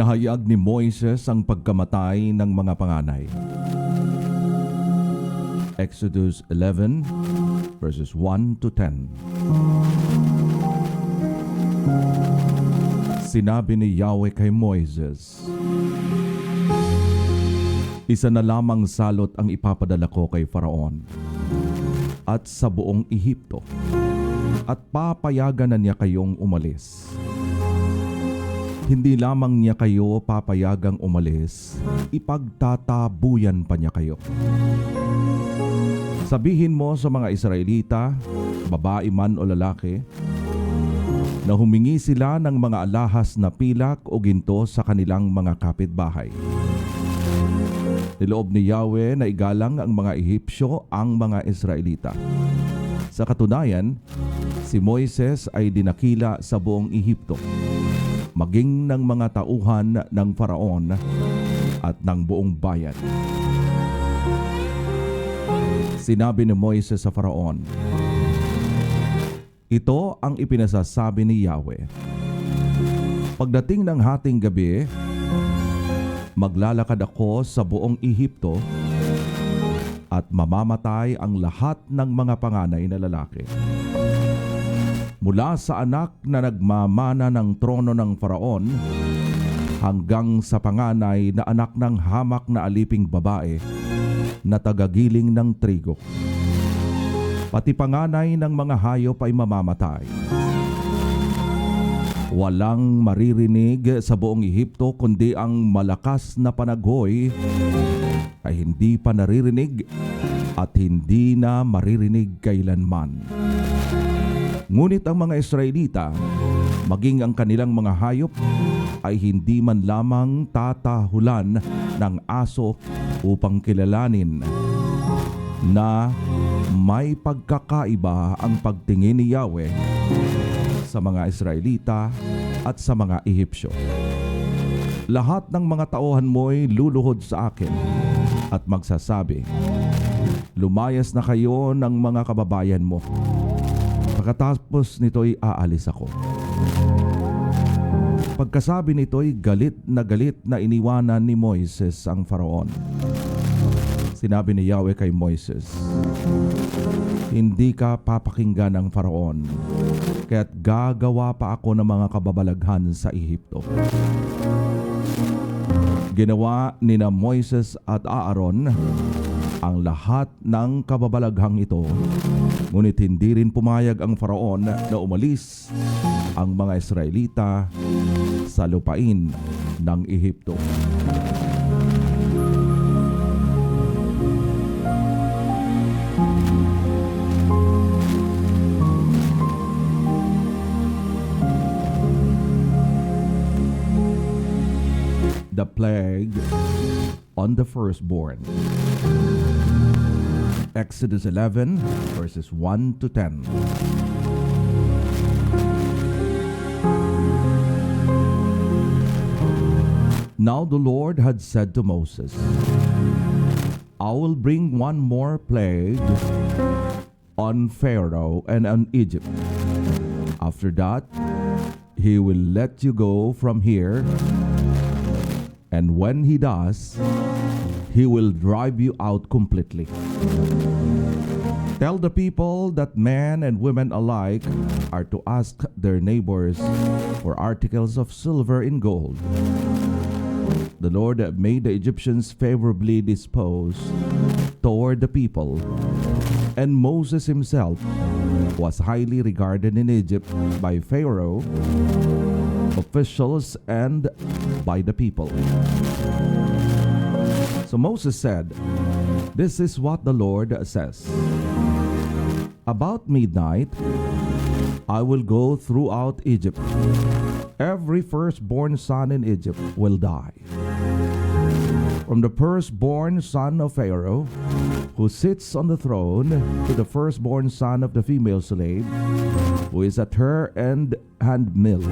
Ipinahayag ni Moises ang pagkamatay ng mga panganay. Exodus 11 verses 1 to 10. Sinabi ni Yahweh kay Moises, "Isa na lamang salot ang ipapadala ko kay Faraon at sa buong Ehipto, at papayagan na niya kayong umalis. Hindi lamang niya kayo papayagang umalis, ipagtatabuyan pa niya kayo. Sabihin mo sa mga Israelita, babae man o lalaki, na humingi sila ng mga alahas na pilak o ginto sa kanilang mga kapitbahay. Niloob ni Yahweh na igalang ang mga Ehipsyo ang mga Israelita. Sa katunayan, si Moises ay dinakila sa buong Ehipto, maging ng mga tauhan ng Faraon at ng buong bayan. Sinabi ni Moises sa Faraon, ito ang ipinasasabi ni Yahweh. Pagdating ng hating gabi, maglalakad ako sa buong Ehipto at mamamatay ang lahat ng mga panganay na lalaki. Mula sa anak na nagmamana ng trono ng Faraon hanggang sa panganay na anak ng hamak na aliping babae na tagagiling ng trigo. Pati panganay ng mga hayop ay mamamatay. Walang maririnig sa buong Ehipto kundi ang malakas na panaghoy ay hindi pa naririnig at hindi na maririnig kailanman. Ngunit ang mga Israelita, maging ang kanilang mga hayop, ay hindi man lamang tatahulan ng aso upang kilalanin na may pagkakaiba ang pagtingin ni Yahweh sa mga Israelita at sa mga Ehipsyo. Lahat ng mga tauhan mo'y luluhod sa akin at magsasabi, lumayas na kayo ng mga kababayan mo. Pagkatapos nito'y aalis ako. Pagkasabi nito'y galit na iniwanan ni Moises ang Faraon. Sinabi ni Yahweh kay Moises, hindi ka papakinggan ng Faraon, kaya't gagawa pa ako ng mga kababalaghan sa Ehipto. Ginawa ni na Moises at Aaron ang lahat ng kababalaghang ito, ngunit hindi rin pumayag ang Faraon na umalis ang mga Israelita sa lupain ng Ehipto. The plague on the firstborn. Exodus 11 verses 1 to 10. Now the Lord had said to Moses, I will bring one more plague on Pharaoh and on Egypt. After that, he will let you go from here. And when he does, he will drive you out completely. Tell the people that men and women alike are to ask their neighbors for articles of silver and gold. The Lord made the Egyptians favorably disposed toward the people, and Moses himself was highly regarded in Egypt by Pharaoh, officials, and by the people. So Moses said, this is what the Lord says. About midnight, I will go throughout Egypt. Every firstborn son in Egypt will die. From the firstborn son of Pharaoh, who sits on the throne, to the firstborn son of the female slave, who is at her handmill,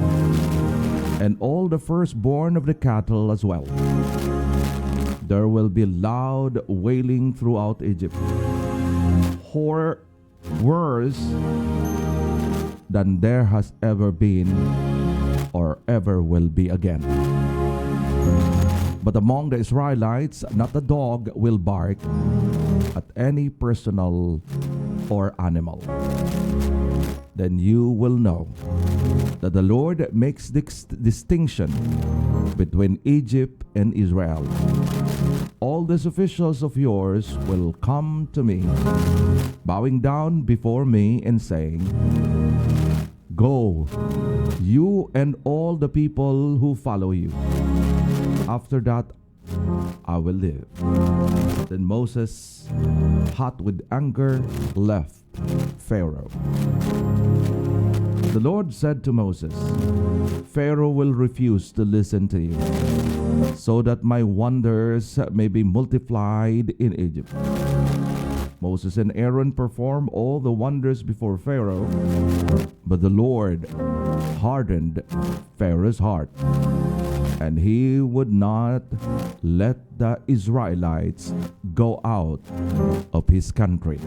and all the firstborn of the cattle as well. There will be loud wailing throughout Egypt, worse than there has ever been or ever will be again. But among the Israelites, not a dog will bark at any personal or animal. Then you will know that the Lord makes distinction between Egypt and Israel. All these officials of yours will come to me, bowing down before me and saying, Go, you and all the people who follow you. After that, I will live. Then Moses, hot with anger, left Pharaoh. The Lord said to Moses, Pharaoh will refuse to listen to you, so that my wonders may be multiplied in Egypt. Moses and Aaron performed all the wonders before Pharaoh, but the Lord hardened Pharaoh's heart, and he would not let the Israelites go out of his country.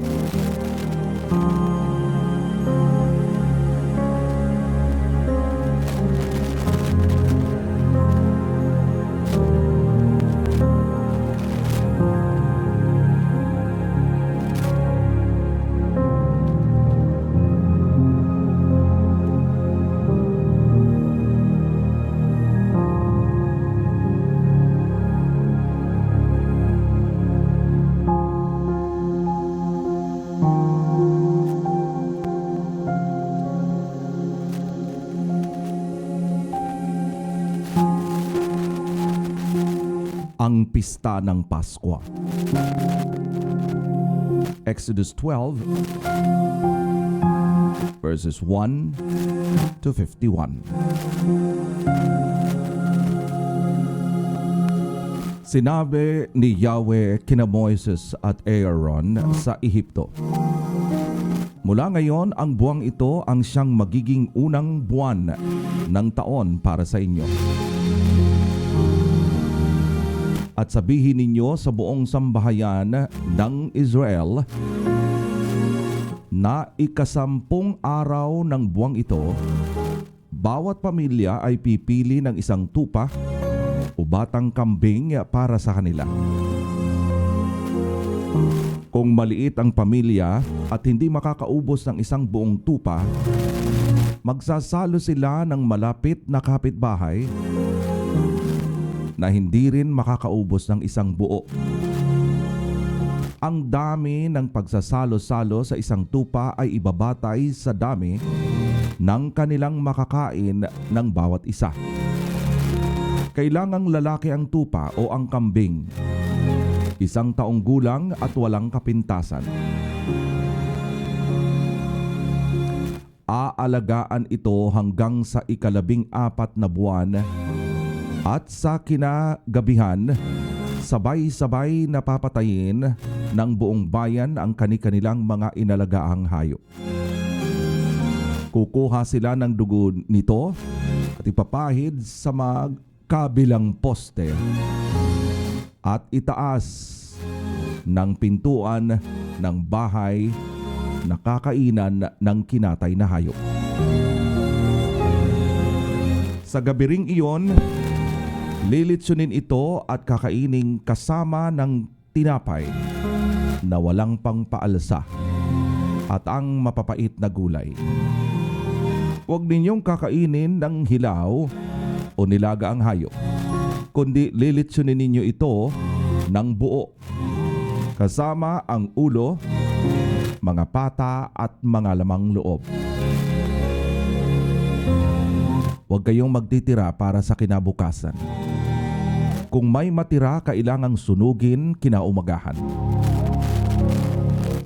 Ang Pista ng Paskwa. Exodus 12 verses 1 to 51. Sinabi ni Yahweh kina Moises at Aaron sa Ehipto, mula ngayon ang buwang ito ang siyang magiging unang buwan ng taon para sa inyo. At sabihin ninyo sa buong sambahayan ng Israel na ikasampung araw ng buwang ito, bawat pamilya ay pipili ng isang tupa o batang kambing para sa kanila. Kung maliit ang pamilya at hindi makakaubos ng isang buong tupa, magsasalo sila ng malapit na kapitbahay na hindi rin makakaubos ng isang buo. Ang dami ng pagsasalo-salo sa isang tupa ay ibabatay sa dami ng kanilang makakain ng bawat isa. Kailangang lalaki ang tupa o ang kambing, 1 taong gulang at walang kapintasan. Aalagaan ito hanggang sa 14 na buwan, at sa kinagabihan, sabay-sabay na papatayin ng buong bayan ang kani-kanilang mga inalagaang hayop. Kukuha sila ng dugo nito at ipapahid sa magkabilang poste at itaas ng pintuan ng bahay na kakainan ng kinatay na hayop. Sa gabi ring iyon, lilitsunin ito at kakaining kasama ng tinapay na walang pangpaalsa at ang mapapait na gulay. Huwag ninyong kakainin ng hilaw o nilaga ang hayop, kundi lilitsunin ninyo ito ng buo, kasama ang ulo, mga pata at mga lamang loob. Huwag kayong magtitira para sa kinabukasan. Kung may matira, kailangang sunugin kinaumagahan.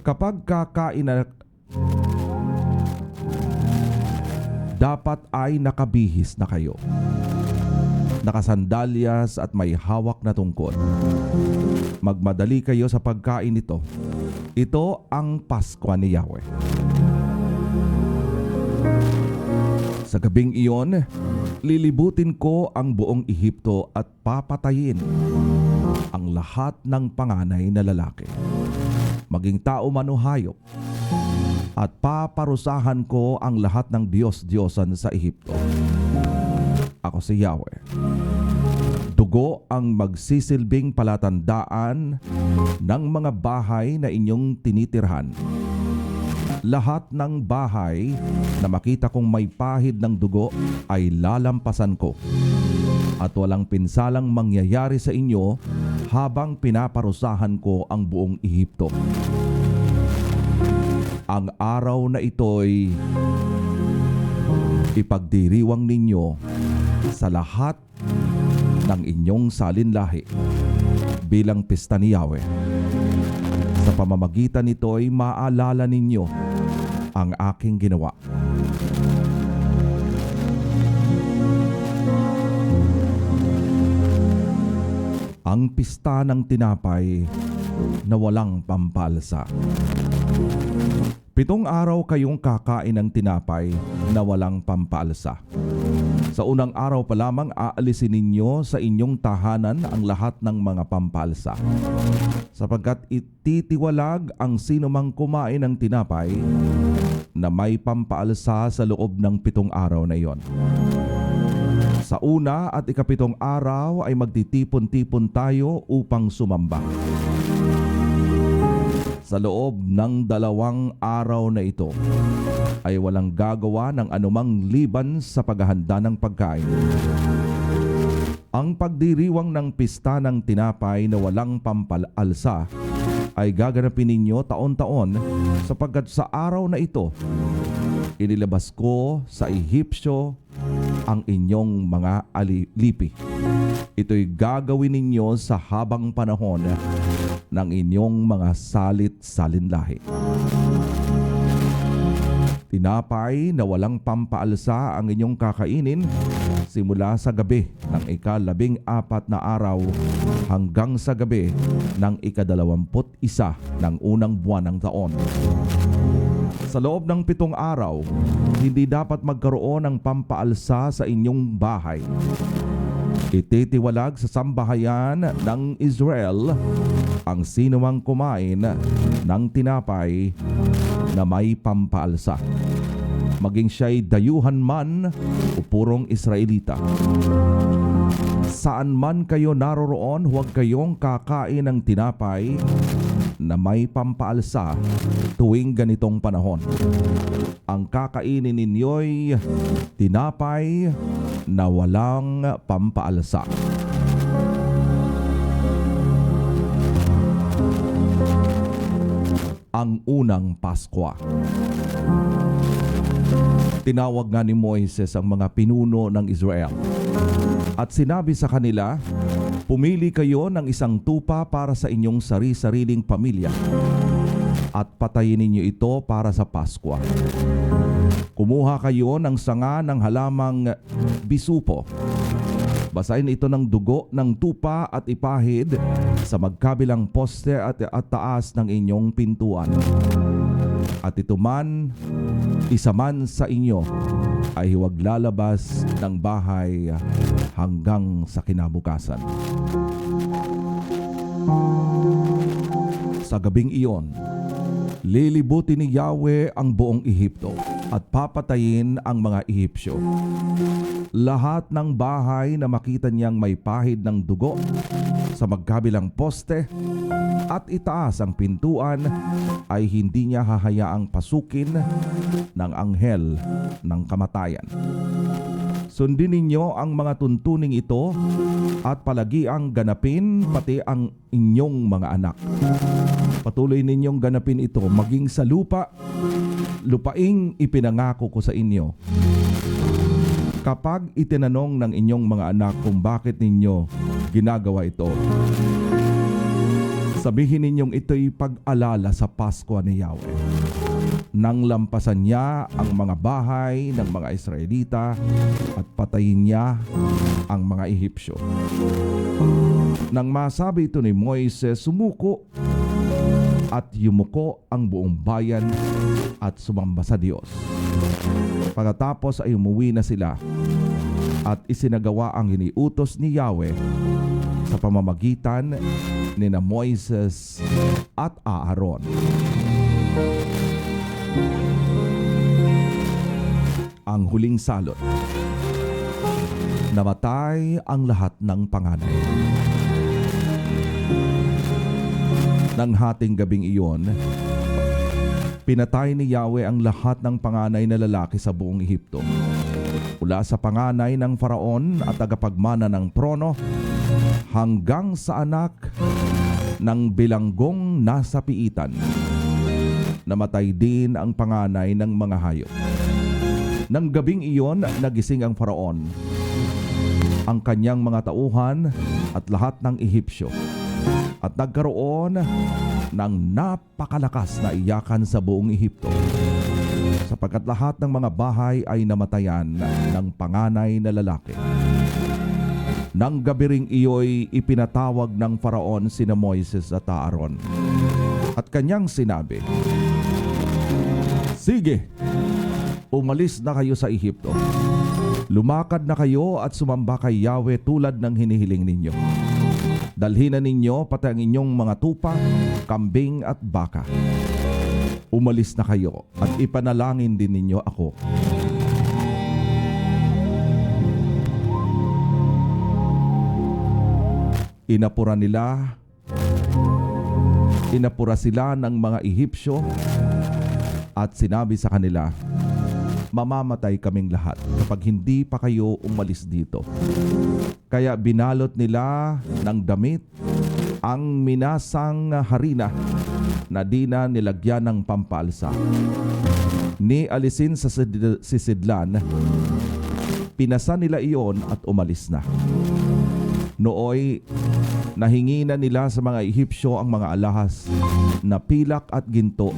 Kapag kakain na, dapat ay nakabihis na kayo, nakasandalyas at may hawak na tungkol. Magmadali kayo sa pagkain nito. Ito ang Paskwa ni Yahweh. Sa gabing iyon, lilibutin ko ang buong Ehipto at papatayin ang lahat ng panganay na lalaki, maging tao man o hayop, at paparusahan ko ang lahat ng Diyos-Diyosan sa Ehipto. Ako si Yahweh. Dugo dugo ang magsisilbing palatandaan ng mga bahay na inyong tinitirhan. Lahat ng bahay na makita kong may pahid ng dugo ay lalampasan ko, at walang pinsalang mangyayari sa inyo habang pinaparusahan ko ang buong Ehipto. Ang araw na ito'y ipagdiriwang ninyo sa lahat ng inyong salinlahi bilang pista ni Yahweh. Sa pamamagitan nito'y maalala ninyo ang aking ginawa. Ang pista ng tinapay na walang pampaalsa. 7 araw kayong kakain ng tinapay na walang pampaalsa. Sa unang araw pa lamang aalisin ninyo sa inyong tahanan ang lahat ng mga pampaalsa, sapagkat ititiwalag ang sinumang kumain ng tinapay na may pampaalsa sa loob ng 7 araw na iyon. Sa una at ika-7 araw ay magtitipon-tipon tayo upang sumamba. Sa loob ng 2 araw na ito ay walang gagawa ng anumang liban sa paghahanda ng pagkain. Ang pagdiriwang ng pista ng tinapay na walang pampaalsa ay gaganapin ninyo taon-taon, sapagkat sa araw na ito inilabas ko sa Ehipsyo ang inyong mga lipi. Ito'y gagawin ninyo sa habang panahon ng inyong mga salit-salinlahi. Tinapay na walang pampaalsa ang inyong kakainin simula sa gabi ng ika-14 na araw hanggang sa gabi ng ika-21 ng unang buwan ng taon. Sa loob ng 7 araw, hindi dapat magkaroon ng pampaalsa sa inyong bahay. Ititiwalag sa sambahayan ng Israel ang sinumang kumain ng tinapay na may pampaalsa, maging siya'y dayuhan man o purong Israelita. Saan man kayo naroroon, huwag kayong kakain ng tinapay na may pampaalsa tuwing ganitong panahon. Ang kakainin ninyo'y tinapay na walang pampaalsa. Ang unang Paskwa. Tinawag nga ni Moises ang mga pinuno ng Israel at sinabi sa kanila, "Pumili kayo ng isang tupa para sa inyong sari-sariling pamilya at patayin ninyo ito para sa Paskwa. Kumuha kayo ng sanga ng halamang bisupo. Basahin ito ng dugo ng tupa at ipahid sa magkabilang poste at taas ng inyong pintuan. At ito man, isa man sa inyo ay huwag lalabas ng bahay hanggang sa kinabukasan." Sa gabing iyon, lilibutin ni Yahweh ang buong Ehipto at papatayin ang mga Ehipsyo. Lahat ng bahay na makita niyang may pahid ng dugo sa magkabilang poste at itaas ang pintuan ay hindi niya hahayaang pasukin ng anghel ng kamatayan. Sundin ninyo ang mga tuntuning ito at palagiang ganapin pati ang inyong mga anak. Patuloy ninyong ganapin ito maging sa lupaing ipinangako ko sa inyo. Kapag itinanong ng inyong mga anak kung bakit ninyo ginagawa ito, sabihin ninyong ito'y pag-alala sa Paskwa ni Yahweh. Nang lampasan niya ang mga bahay ng mga Israelita at patayin niya ang mga Ehipsyo. Nang masabi ito ni Moises, sumuko at yumuko ang buong bayan at sumamba sa Diyos. Pagkatapos ay umuwi na sila at isinagawa ang iniutos ni Yahweh sa pamamagitan ni Moises at Aaron. Ang huling salot. Namatay ang lahat ng panganay. Nang hating gabing iyon, pinatay ni Yahweh ang lahat ng panganay na lalaki sa buong Ehipto. Mula sa panganay ng Faraon at tagapagmana ng trono hanggang sa anak ng bilanggong nasa piitan. Namatay din ang panganay ng mga hayop. Nang gabing iyon, nagising ang Faraon, ang kanyang mga tauhan at lahat ng Ehipsyo, at nagkaroon ng napakalakas na iyakan sa buong Ehipto, sapagkat lahat ng mga bahay ay namatayan ng panganay na lalaki. Nang gabi ring iyo'y ipinatawag ng Faraon sina Moises at Aaron, at kanyang sinabi, "Sige, umalis na kayo sa Ehipto. Lumakad na kayo at sumamba kay Yahweh tulad ng hinihiling ninyo. Dalhin na ninyo pati ang inyong mga tupa, kambing at baka. Umalis na kayo at ipanalangin din ninyo ako." Inapura sila ng mga Ehipsyo at sinabi sa kanila, "Mamamatay kaming lahat kapag hindi pa kayo umalis dito." Kaya binalot nila ng damit ang minasang harina na di na nilagyan ng pampaalsa. Nialisin sa sisidlan, pinasa nila iyon at umalis na. Nooy, nahingi na nila sa mga Ehipsyo ang mga alahas na pilak at ginto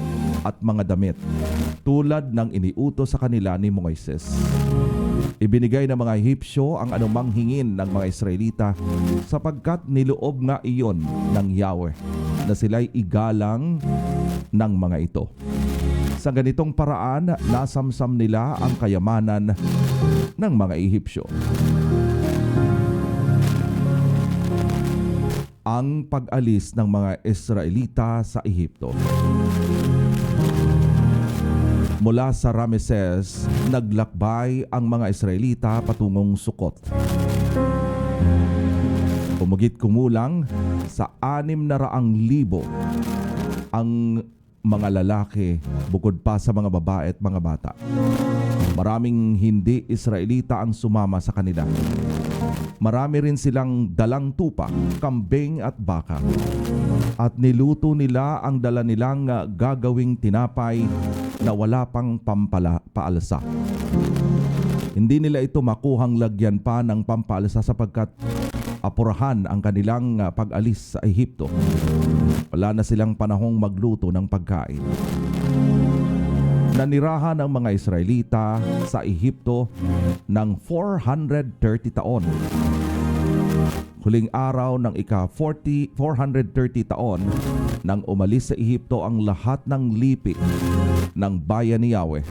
at mga damit, tulad ng iniutos sa kanila ni Moises. Ibinigay ng mga Ehipsyo ang anumang hingin ng mga Israelita, sapagkat niloob nga iyon ng Yahweh na sila'y igalang ng mga ito. Sa ganitong paraan, nasamsam nila ang kayamanan ng mga Ehipsyo. Ang pag-alis ng mga Israelita sa Ehipto. Mula sa Rameses, naglakbay ang mga Israelita patungong Sukot. Umugit kumulang sa 600,000 ang mga lalaki, bukod pa sa mga babae at mga bata. Maraming hindi Israelita ang sumama sa kanila. Marami rin silang dalang tupa, kambing at baka. At niluto nila ang dala nilang gagawing tinapay na wala pang pampaalsa. Hindi nila ito makuhang lagyan pa ng pampaalsa sapagkat apurahan ang kanilang pag-alis sa Ehipto. Wala na silang panahong magluto ng pagkain. Nanirahan ang mga Israelita sa Ehipto ng 430 taon. Huling araw ng ika-430 taon nang umalis sa Ehipto ang lahat ng lipi ng bayan ni Yahweh.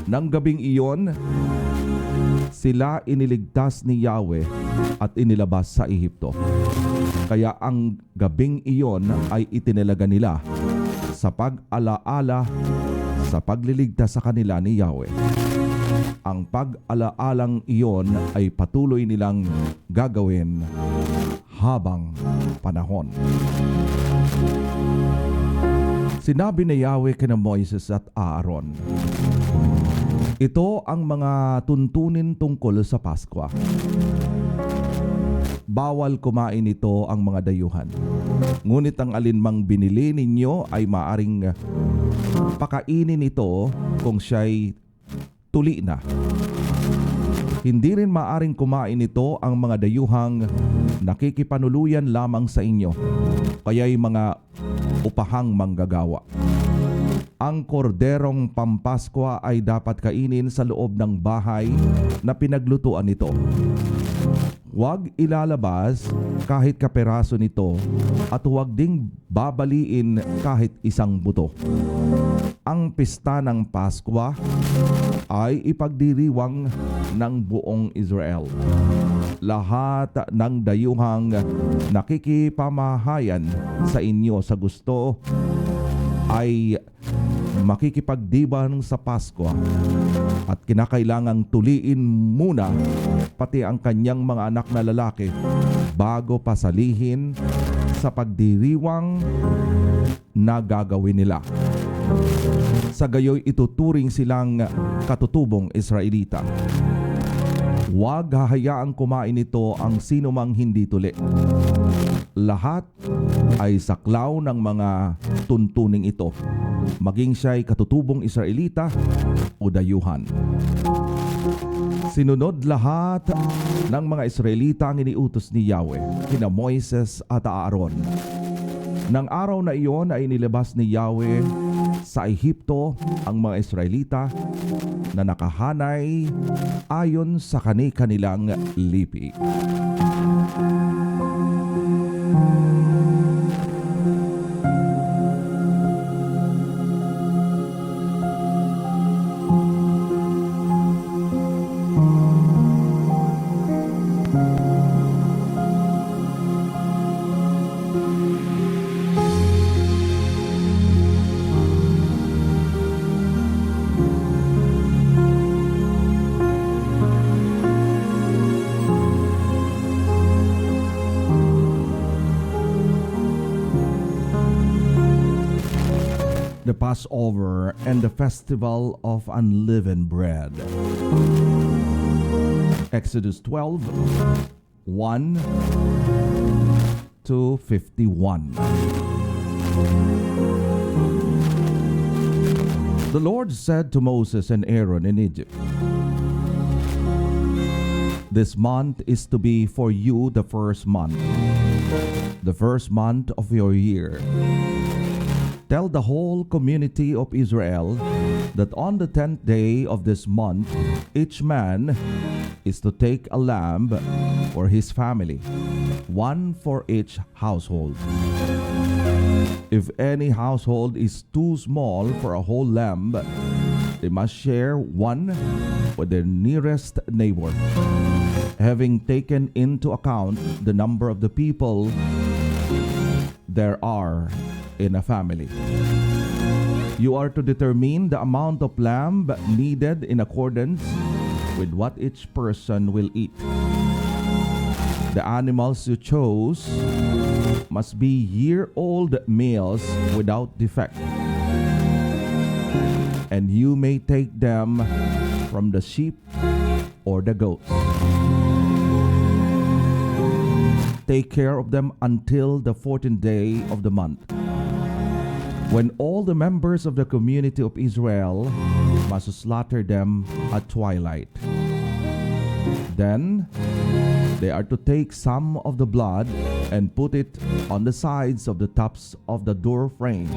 Nang gabing iyon, sila iniligtas ni Yahweh at inilabas sa Ehipto. Kaya ang gabing iyon ay itinalaga nila sa pag-alaala sa pagliligtas sa kanila ni Yahweh. Ang pag-alaalang iyon ay patuloy nilang gagawin habang panahon. Sinabi ni Yahweh kina Moises at Aaron, "Ito ang mga tuntunin tungkol sa Paskwa. Bawal kumain ito ang mga dayuhan. Ngunit ang alinmang binili ninyo ay maaring pakainin ito kung siya'y tuli na. Hindi rin maaring kumain ito ang mga dayuhang nakikipanuluyan lamang sa inyo, kaya'y mga upahang manggagawa. Ang korderong pampaskwa ay dapat kainin sa loob ng bahay na pinaglutuan nito. Huwag ilalabas kahit kaperaso nito at huwag ding babaliin kahit isang buto. Ang pista ng Paskwa ay ipagdiriwang ng buong Israel. Lahat ng dayuhang nakikipamahayan sa inyo sa gusto ay makikipagdiban sa Paskwa at kinakailangang tuliin muna pati ang kanyang mga anak na lalaki bago pasalihin sa pagdiriwang na gagawin nila. Sa gayoy ituturing silang katutubong Israelita. Huwag hahayaang kumain ito ang sinumang hindi tuli. Lahat ay saklaw ng mga tuntuning ito, maging siya'y katutubong Israelita o dayuhan. Sinunod lahat ng mga Israelita ang iniutos ni Yahweh kina Moises at Aaron. Nang araw na iyon ay nilabas ni Yahweh sa Ehipto ang mga Israelita na nakahanay ayon sa kani-kanilang lipi. The Passover and the Festival of Unleavened Bread. Exodus 12, 1 to 51. The Lord said to Moses and Aaron in Egypt, "This month is to be for you the first month of your year. Tell the whole community of Israel that on the 10th day of this month, each man is to take a lamb for his family, one for each household. If any household is too small for a whole lamb, they must share one with their nearest neighbor, having taken into account the number of the people there are in a family. You are to determine the amount of lamb needed in accordance with what each person will eat. The animals you chose must be year-old males without defect, and you may take them from the sheep or the goats. Take care of them until the 14th day of the month, when all the members of the community of Israel must slaughter them at twilight. Then they are to take some of the blood and put it on the sides of the tops of the door frames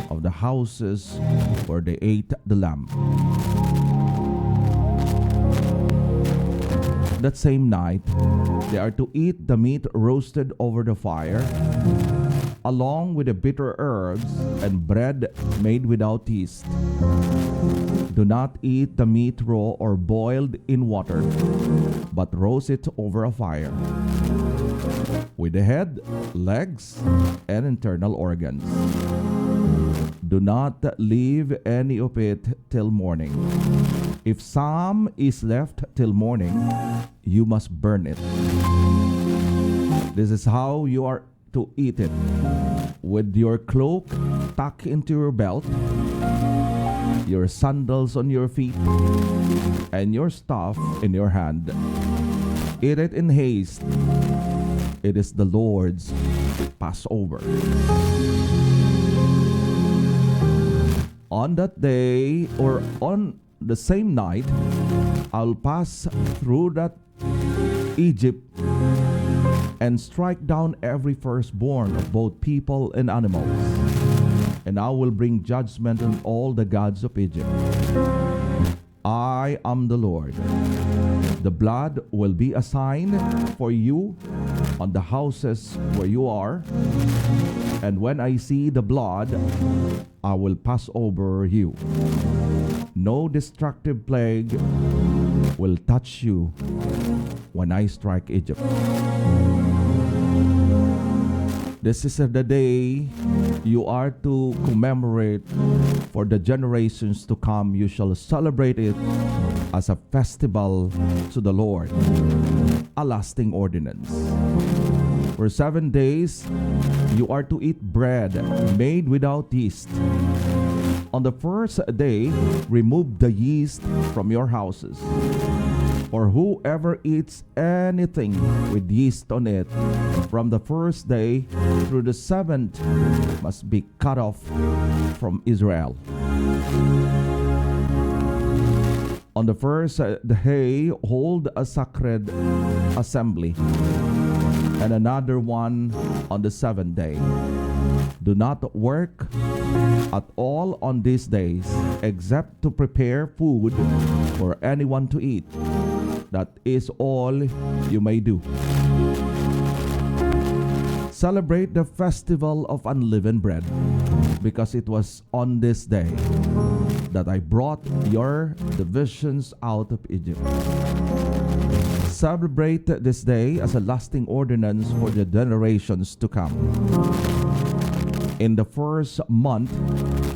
of the houses where they ate the lamb. That same night, they are to eat the meat roasted over the fire, along with the bitter herbs and bread made without yeast. Do not eat the meat raw or boiled in water, but roast it over a fire, with the head, legs, and internal organs. Do not leave any of it till morning. If some is left till morning, you must burn it. This is how you are to eat it: with your cloak tucked into your belt, your sandals on your feet, and your staff in your hand. Eat it in haste. It is the Lord's Passover. On that day, or on the same night, I'll pass through that Egypt and strike down every firstborn of both people and animals, and I will bring judgment on all the gods of Egypt. I am the Lord. The blood will be a sign for you on the houses where you are, and when I see the blood, I will pass over you. No destructive plague will touch you when I strike Egypt. This is the day you are to commemorate for the generations to come. You shall celebrate it as a festival to the Lord, a lasting ordinance. For 7 days, you are to eat bread made without yeast. On the first day, remove the yeast from your houses. For whoever eats anything with yeast on it from the first day through the 7th must be cut off from Israel. On the first day, hold a sacred assembly, and another one on the 7th day. Do not work at all on these days, except to prepare food for anyone to eat. That is all you may do. Celebrate the festival of unleavened bread, because it was on this day that I brought your divisions out of Egypt. Celebrate this day as a lasting ordinance for the generations to come. In the first month,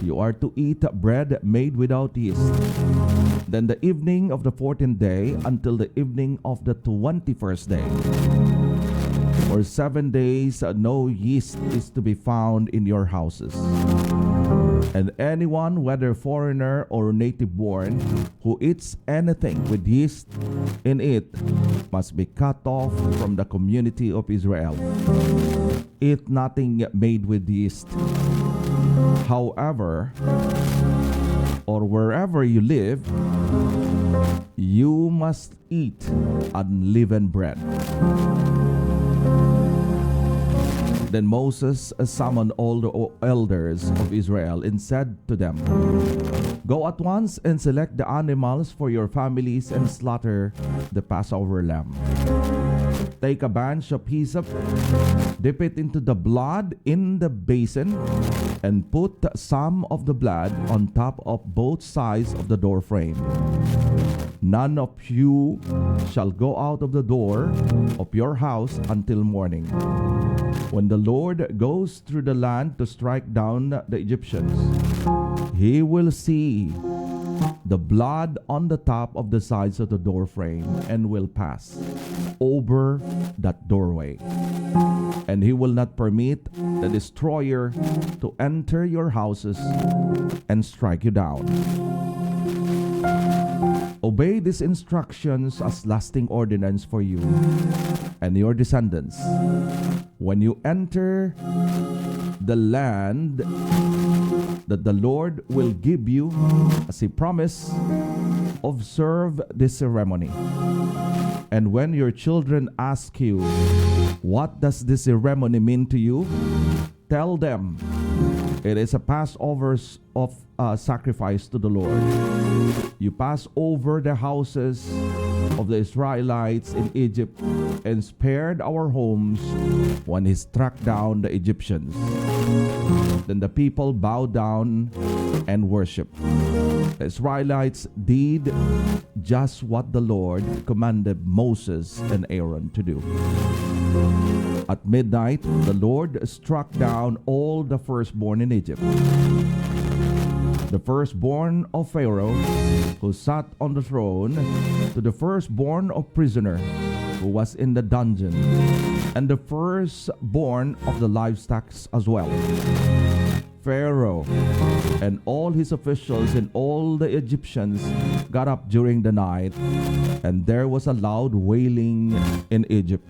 you are to eat bread made without yeast. Then the evening of the 14th day until the evening of the 21st day. For 7 days, no yeast is to be found in your houses. And anyone, whether foreigner or native born, who eats anything with yeast in it must be cut off from the community of Israel. Eat nothing made with yeast. However, or wherever you live, you must eat unleavened bread. Then Moses summoned all the elders of Israel and said to them, Go at once and select the animals for your families and slaughter the Passover lamb. Take a bunch of hyssop, dip it into the blood in the basin, and put some of the blood on top of both sides of the door frame. None of you shall go out of the door of your house until morning, when the Lord goes through the land to strike down the Egyptians. He will see the blood on the top of the sides of the door frame and will pass over that doorway. And he will not permit the destroyer to enter your houses and strike you down. Obey these instructions as lasting ordinance for you and your descendants. When you enter the land that the Lord will give you as a promise, observe this ceremony. And when your children ask you, what does this ceremony mean to you? Tell them, it is a Passover of sacrifice to the Lord. You pass over the houses of the Israelites in Egypt and spared our homes when he struck down the Egyptians. Then the people bowed down and worshiped. The Israelites did just what the Lord commanded Moses and Aaron to do. At midnight, the Lord struck down all the firstborn in Egypt. The firstborn of Pharaoh, who sat on the throne, to the firstborn of prisoner, who was in the dungeon, and the firstborn of the livestock as well. Pharaoh and all his officials and all the Egyptians got up during the night, and there was a loud wailing in Egypt.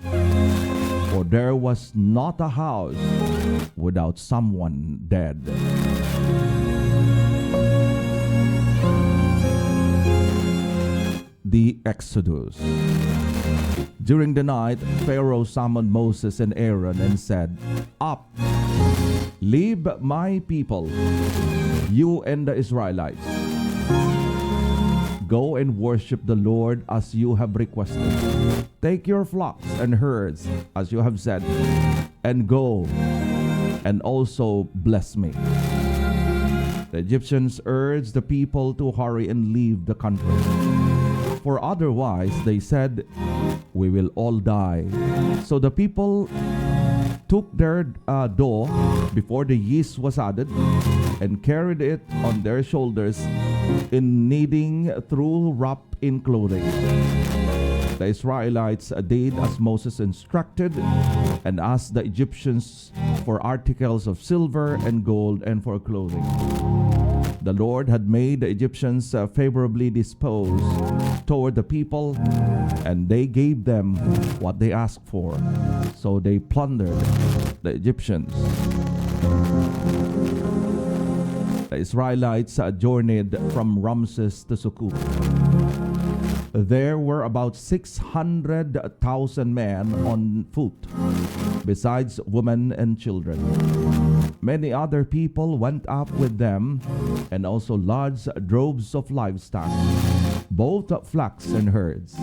For there was not a house without someone dead. The Exodus. During the night, Pharaoh summoned Moses and Aaron and said, Up, leave my people, you and the Israelites. Go and worship the Lord as you have requested. Take your flocks and herds as you have said, and go, and also bless me. The Egyptians urged the people to hurry and leave the country. For otherwise, they said, we will all die. So the people took their dough before the yeast was added and carried it on their shoulders in kneading through wrapped in clothing. The Israelites did as Moses instructed and asked the Egyptians for articles of silver and gold and for clothing. The Lord had made the Egyptians favorably disposed toward the people, and they gave them what they asked for. So they plundered the Egyptians. The Israelites journeyed from Ramses to Sukkot. There were about 600,000 men on foot, besides women and children. Many other people went up with them, and also large droves of livestock, both flocks and herds,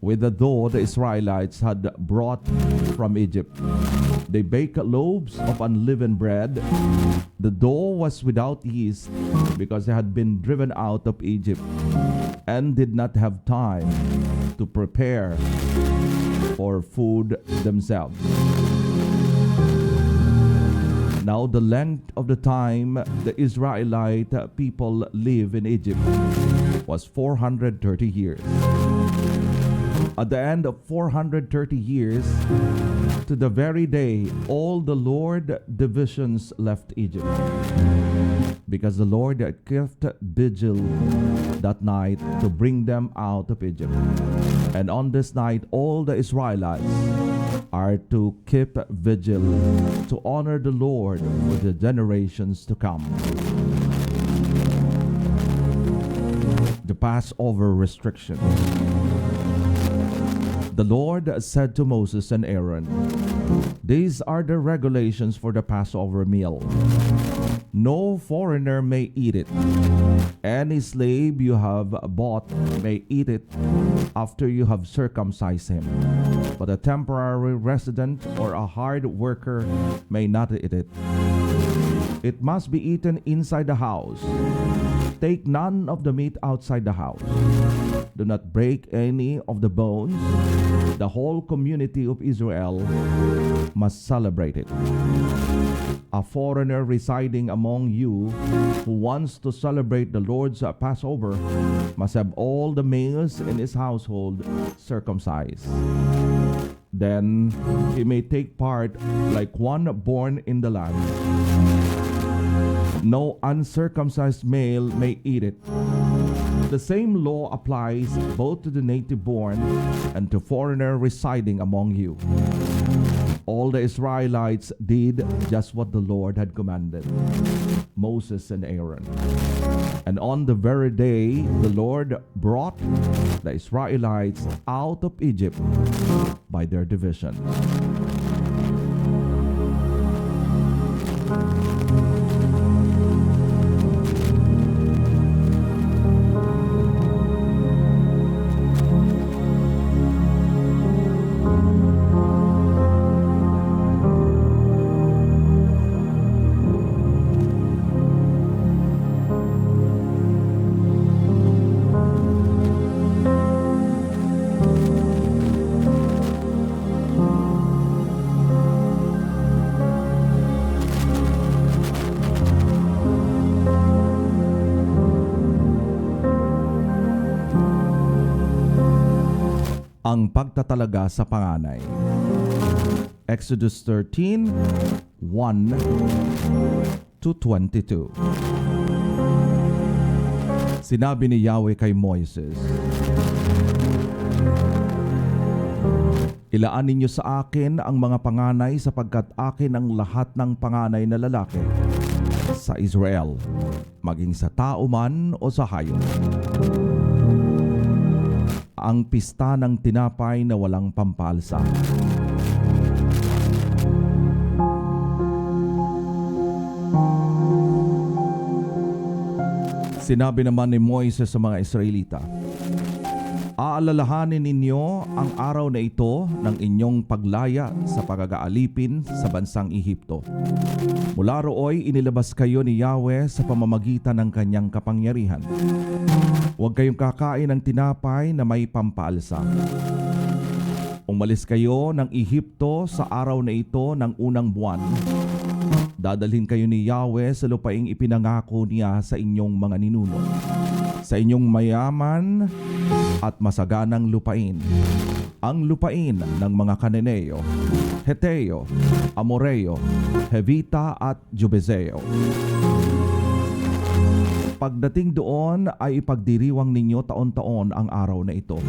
with the dough the Israelites had brought from Egypt. They baked loaves of unleavened bread. The dough was without yeast because they had been driven out of Egypt and did not have time to prepare for food themselves. Now the length of the time the Israelite people live in Egypt was 430 years. At the end of 430 years, to the very day, all the Lord divisions left Egypt, because the Lord kept vigil that night to bring them out of Egypt. And on this night, all the Israelites are to keep vigil to honor the Lord for the generations to come. The Passover restriction. The Lord said to Moses and Aaron, "These are the regulations for the Passover meal. No foreigner may eat it. Any slave you have bought may eat it after you have circumcised him. But a temporary resident or a hired worker may not eat it. It must be eaten inside the house. Take none of the meat outside the house. Do not break any of the bones. The whole community of Israel must celebrate it. A foreigner residing among you who wants to celebrate the Lord's Passover must have all the males in his household circumcised. Then he may take part like one born in the land. No uncircumcised male may eat it. The same law applies both to the native born and to foreigner residing among you." All the Israelites did just what the Lord had commanded Moses and Aaron. And on the very day the Lord brought the Israelites out of Egypt by their division. Ang pagtatalaga sa panganay. Exodus 13, 1 to 22. Sinabi ni Yahweh kay Moises, "Ilaan ninyo sa akin ang mga panganay sapagkat akin ang lahat ng panganay na lalaki sa Israel, maging sa tao man o sa hayop. Ang pista ng tinapay na walang pampaalsa. Sinabi naman ni Moises sa mga Israelita, "Aalalahanin ninyo ang araw na ito ng inyong paglaya sa pag-aalipin sa bansang Ehipto. Mula rooy inilabas kayo ni Yahweh sa pamamagitan ng kanyang kapangyarihan. Huwag kayong kakain ng tinapay na may pampaalsa Umalis kayo ng Ehipto sa araw na ito ng unang buwan. Dadalhin kayo ni Yahweh sa lupaing ipinangako niya sa inyong mga ninuno, sa inyong mayaman at masaganang lupain, ang lupain ng mga Cananeo, Heteo, Amoreo, Hevita at Jubezeo. Pagdating doon ay ipagdiriwang ninyo taon-taon ang araw na ito.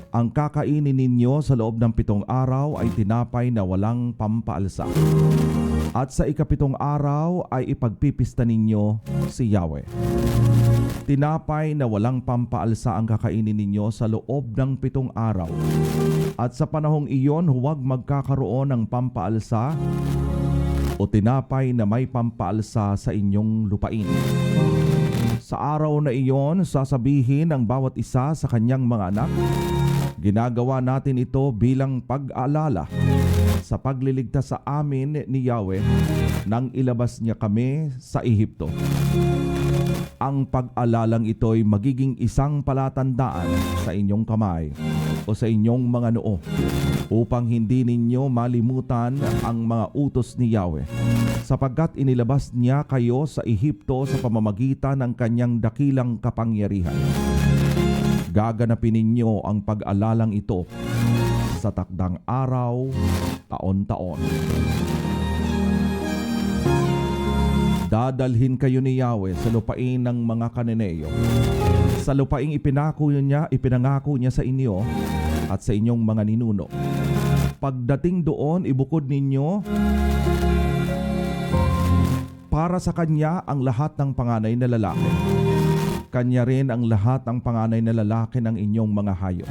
Ang kakainin ninyo sa loob ng 7 araw ay tinapay na walang pampaalsa. At sa ika-7 araw ay ipagpipista ninyo si Yahweh. Tinapay na walang pampaalsa ang kakainin ninyo sa loob ng 7 araw. At sa panahong iyon, huwag magkakaroon ng pampaalsa o tinapay na may pampaalsa sa inyong lupain. Sa araw na iyon, sasabihin ng bawat isa sa kanyang mga anak, ginagawa natin ito bilang pag-aalala sa pagliligtas sa amin ni Yahweh nang ilabas niya kami sa Ehipto. Ang pag-alalang ito'y magiging isang palatandaan sa inyong kamay o sa inyong mga noo upang hindi ninyo malimutan ang mga utos ni Yahweh, sapagkat inilabas niya kayo sa Ehipto sa pamamagitan ng kanyang dakilang kapangyarihan. Gaganapin ninyo ang pag-alalang ito sa takdang araw, taon-taon. Dadalhin kayo ni Yahweh sa lupain ng mga Cananeo, sa lupaing ipinangako niya sa inyo at sa inyong mga ninuno. Pagdating doon, ibukod ninyo para sa kanya ang lahat ng panganay na lalaki. Kanya rin ang lahat ng panganay na lalaki ng inyong mga hayop.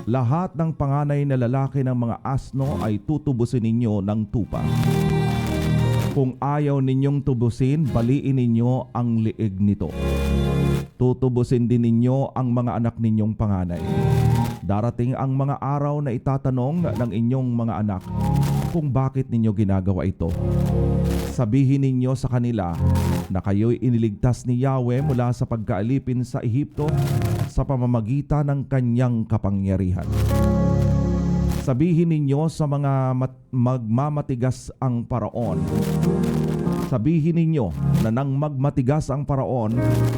Lahat ng panganay na lalaki ng mga asno ay tutubusin ninyo ng tupa. Kung ayaw ninyong tubusin, baliin ninyo ang liig nito. Tutubusin din ninyo ang mga anak ninyong panganay. Darating ang mga araw na itatanong ng inyong mga anak kung bakit ninyo ginagawa ito. Sabihin ninyo sa kanila na kayo'y iniligtas ni Yahweh mula sa pagkaalipin sa Ehipto sa pamamagitan ng kanyang kapangyarihan. Sabihin ninyo sa mga magmamatigas ang paraon. Sabihin ninyo na nang magmatigas ang paraon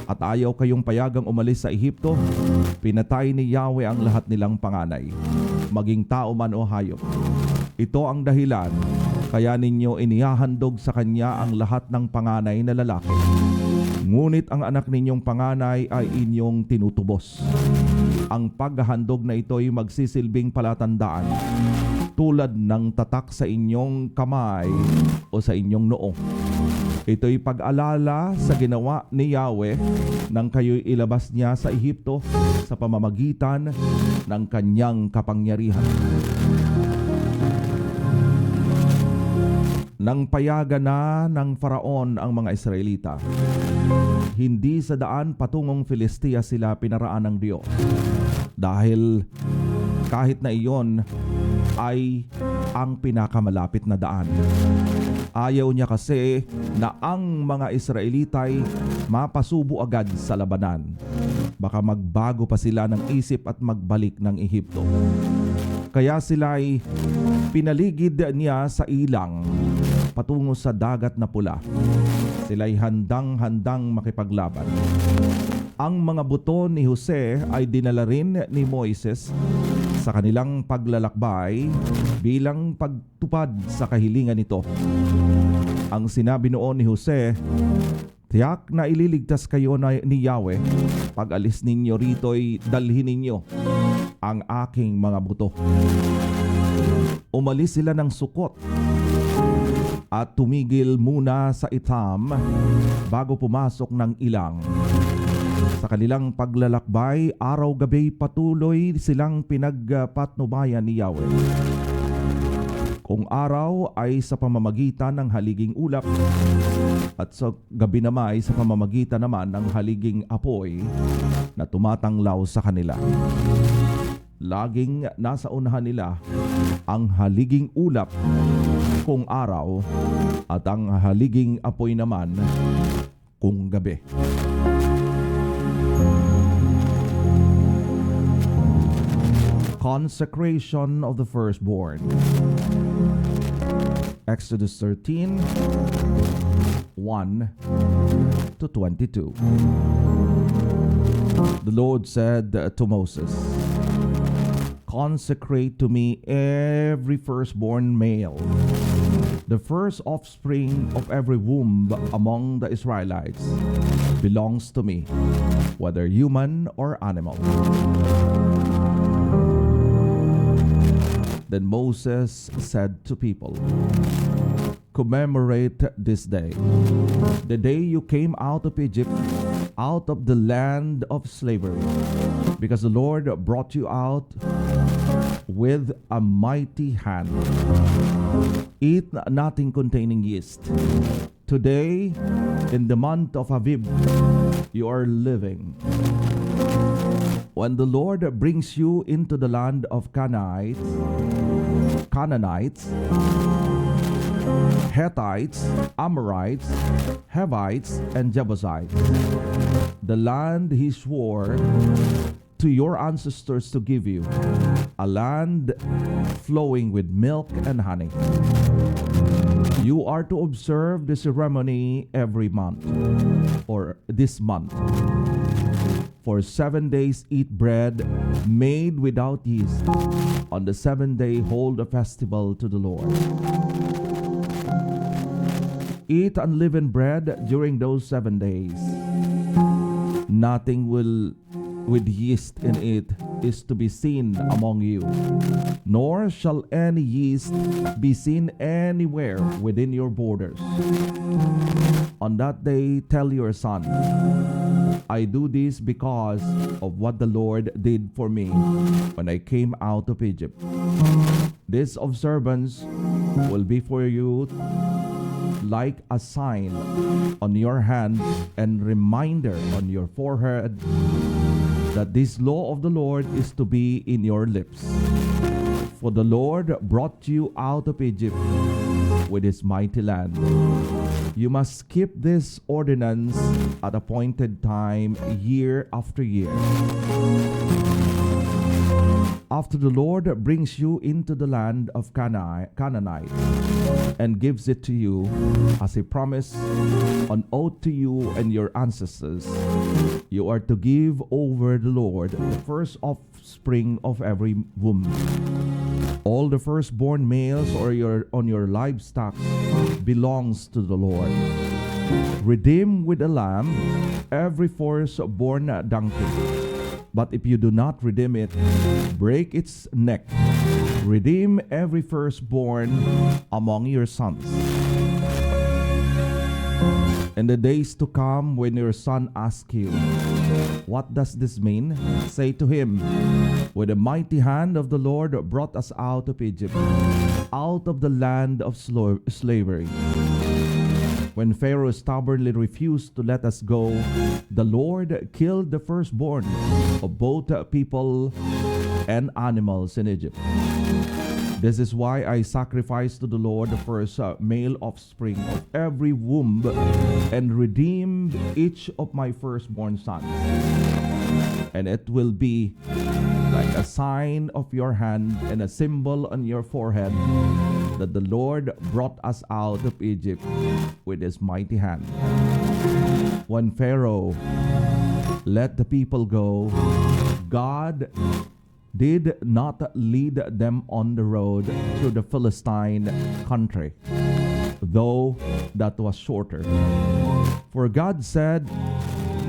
at ayaw kayong payagang umalis sa Ehipto, pinatay ni Yahweh ang lahat nilang panganay, maging tao man o hayop. Ito ang dahilan kaya ninyo inihahandog sa kanya ang lahat ng panganay na lalaki. Ngunit ang anak ninyong panganay ay inyong tinutubos. Ang paghahandog na ito'y magsisilbing palatandaan tulad ng tatak sa inyong kamay o sa inyong noo. Ito'y pag-alala sa ginawa ni Yahweh nang kayo'y ilabas niya sa Ehipto sa pamamagitan ng kanyang kapangyarihan. Nang payagan na ng Faraon ang mga Israelita, hindi sa daan patungong Filistia sila pinaraan ng Diyos. Dahil kahit na iyon ay ang pinakamalapit na daan. Ayaw niya kasi na ang mga Israelita ay mapasubo agad sa labanan. Baka magbago pa sila ng isip at magbalik ng Ehipto. Kaya sila ay pinaligid niya sa ilang patungo sa dagat na Pula. Sila'y handang-handang makipaglaban. Ang mga buto ni Jose ay dinala rin ni Moises sa kanilang paglalakbay bilang pagtupad sa kahilingan nito. Ang sinabi noon ni Jose, "Tiyak na ililigtas kayo ni Yahweh. Pag alis ninyo rito'y dalhin ninyo ang aking mga buto." Umalis sila ng Sukot at tumigil muna sa Etam bago pumasok ng ilang. Sa kanilang paglalakbay, araw-gabi patuloy silang pinagpatnubayan ni Yahweh. Kung araw ay sa pamamagitan ng Haliging Ulap at sa gabi naman ay sa pamamagitan naman ng Haliging Apoy na tumatanglaw sa kanila. Laging nasa unahan nila ang Haliging Ulap kung araw at ang Haliging Apoy naman kung gabi. Consecration of the firstborn. Exodus 13, 1 to 22. The Lord said to Moses, consecrate to me every firstborn male, the first offspring of every womb among the Israelites belongs to me, whether human or animal. Then Moses said to people, commemorate this day, the day you came out of Egypt, out of the land of slavery, because the Lord brought you out with a mighty hand. Eat nothing containing yeast. Today, in the month of Aviv, you are living. When the Lord brings you into the land of Canaanites, Hittites, Amorites, Hivites, and Jebusites, the land he swore to your ancestors to give you, a land flowing with milk and honey. You are to observe the ceremony every month, or this month. For 7 days eat bread made without yeast. On the 7th day hold a festival to the Lord. Eat unleavened bread during those 7 days. Nothing with yeast in it is to be seen among you, nor shall any yeast be seen anywhere within your borders. On that day tell your son, I do this because of what the Lord did for me when I came out of Egypt. This observance will be for you like a sign on your hand and reminder on your forehead that this law of the Lord is to be in your lips. For the Lord brought you out of Egypt with his mighty land. You must keep this ordinance at appointed time, year after year. After the Lord brings you into the land of Canaanites and gives it to you as a promise on oath to you and your ancestors, you are to give over the Lord the first offspring of every womb. All the firstborn males on your livestock belongs to the Lord. Redeem with a lamb every firstborn donkey. But if you do not redeem it, break its neck. Redeem every firstborn among your sons. In the days to come, when your son asks you, what does this mean? Say to him, with the mighty hand of the Lord brought us out of Egypt, out of the land of slavery. When Pharaoh stubbornly refused to let us go, the Lord killed the firstborn of both people and animals in Egypt. This is why I sacrificed to the Lord the first male offspring of every womb and redeemed each of my firstborn sons. And it will be like a sign of your hand and a symbol on your forehead that the Lord brought us out of Egypt with his mighty hand. When Pharaoh let the people go, God did not lead them on the road through the Philistine country, though that was shorter. For God said,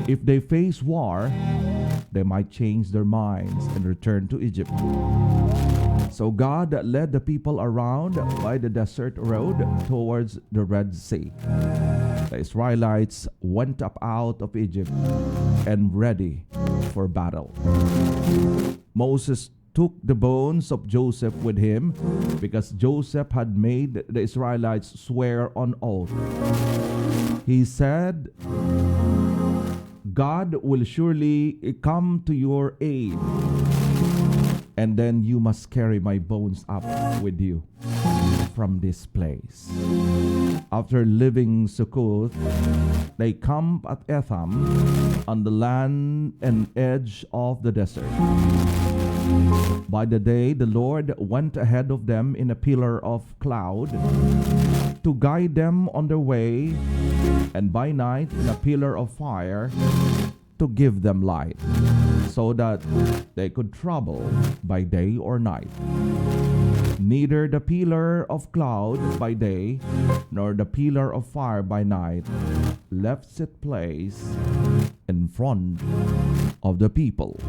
if they face war, they might change their minds and return to Egypt. So God led the people around by the desert road towards the Red Sea. The Israelites went up out of Egypt and ready for battle. Moses took the bones of Joseph with him because Joseph had made the Israelites swear on oath. He said, God will surely come to your aid, and then you must carry my bones up with you from this place. After leaving Succoth, they camped at Etham on the land and edge of the desert. By the day, the Lord went ahead of them in a pillar of cloud to guide them on their way, and by night in a pillar of fire to give them light, so that they could travel by day or night. Neither the pillar of cloud by day, nor the pillar of fire by night left its place in front of the people.